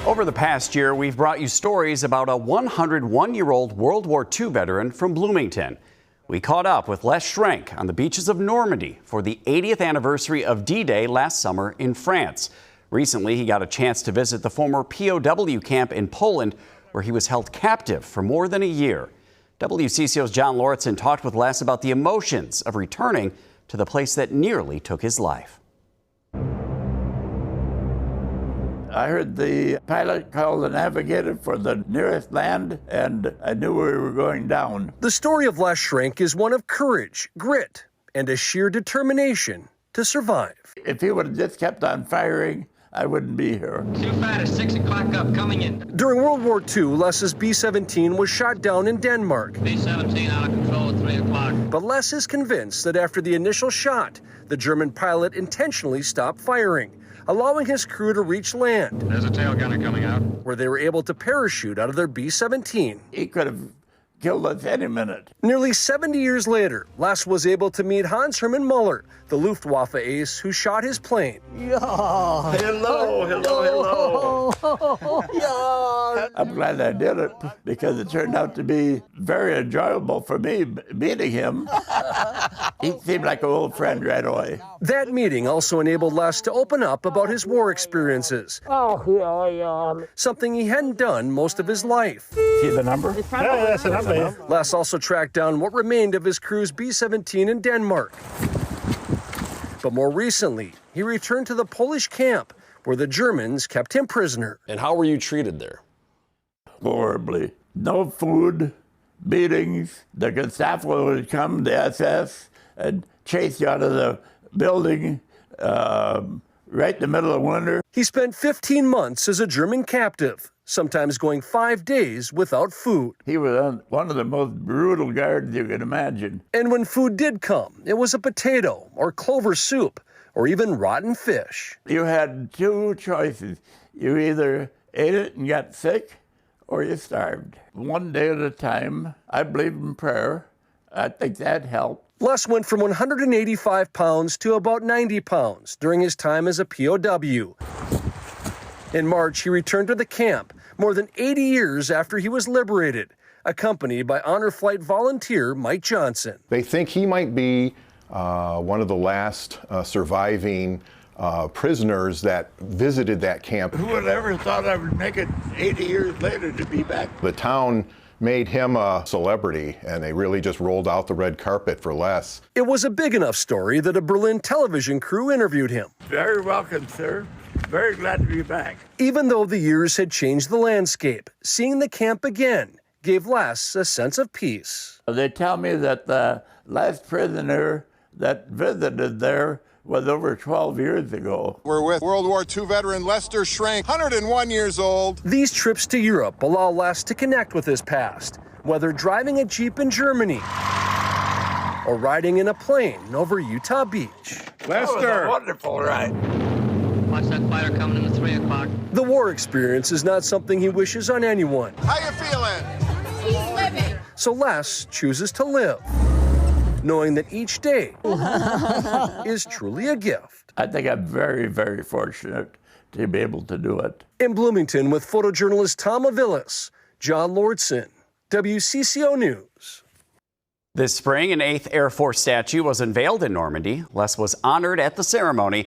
Over the past year, we've brought you stories about a 101-year-old World War II veteran from Bloomington. We caught up with Les Schrenk on the beaches of Normandy for the 80th anniversary of D-Day last summer in France. Recently, he got a chance to visit the former POW camp in Poland, where he was held captive for more than a year. WCCO's John Lauritsen talked with Les about the emotions of returning to the place that nearly took his life. I heard the pilot call the navigator for the nearest land, and I knew we were going down. The story of Les Schrenk is one of courage, grit, and a sheer determination to survive. If he would have just kept on firing, I wouldn't be here. Too fat is 6 o'clock up, coming in. During World War II, Les's B-17 was shot down in Denmark. B-17 out of control at 3 o'clock. But Les is convinced that after the initial shot, the German pilot intentionally stopped firing, allowing his crew to reach land. There's a tail gunner coming out. Where they were able to parachute out of their B-17. He could have killed us any minute. Nearly 70 years later, Les was able to meet Hans Hermann Muller, the Luftwaffe ace who shot his plane. Yeah. Hello. Yeah. I'm glad I did it because it turned out to be very enjoyable for me meeting him. He seemed like an old friend right away. That meeting also enabled Les to open up about his war experiences. Something he hadn't done most of his life. See the number? Yeah, that's the number. Les also tracked down what remained of his crew's B-17 in Denmark. But more recently, he returned to the Polish camp where the Germans kept him prisoner. And how were you treated there? Horribly. No food, beatings. The Gestapo would come, the SS, and chase you out of the building right in the middle of winter. He spent 15 months as a German captive, sometimes going 5 days without food. He was one of the most brutal guards you could imagine. And when food did come, it was a potato or clover soup or even rotten fish. You had two choices. You either ate it and got sick or you starved. One day at a time. I believed in prayer. I think that helped. Les went from 185 pounds to about 90 pounds during his time as a POW. In March, he returned to the camp more than 80 years after he was liberated, accompanied by Honor Flight volunteer Mike Johnson. They think he might be one of the last surviving prisoners that visited that camp. Who would ever thought I would make it 80 years later to be back? The town made him a celebrity, and they really just rolled out the red carpet for Les. It was a big enough story that a Berlin television crew interviewed him. Very welcome, sir. Very glad to be back. Even though the years had changed the landscape, seeing the camp again gave Les a sense of peace. They tell me that the last prisoner that visited there was over 12 years ago. We're with World War II veteran Lester Schrenk, 101 years old. These trips to Europe allow Les to connect with his past, whether driving a Jeep in Germany or riding in a plane over Utah Beach. Lester! That was a wonderful ride. Watch that fighter coming in at 3 o'clock. The war experience is not something he wishes on anyone. How you feeling? He's living. So Les chooses to live, knowing that each day is truly a gift. I think I'm very, very fortunate to be able to do it. In Bloomington with photojournalist Tom Aviles, John Lauritsen, WCCO News. This spring, an 8th Air Force statue was unveiled in Normandy. Les was honored at the ceremony.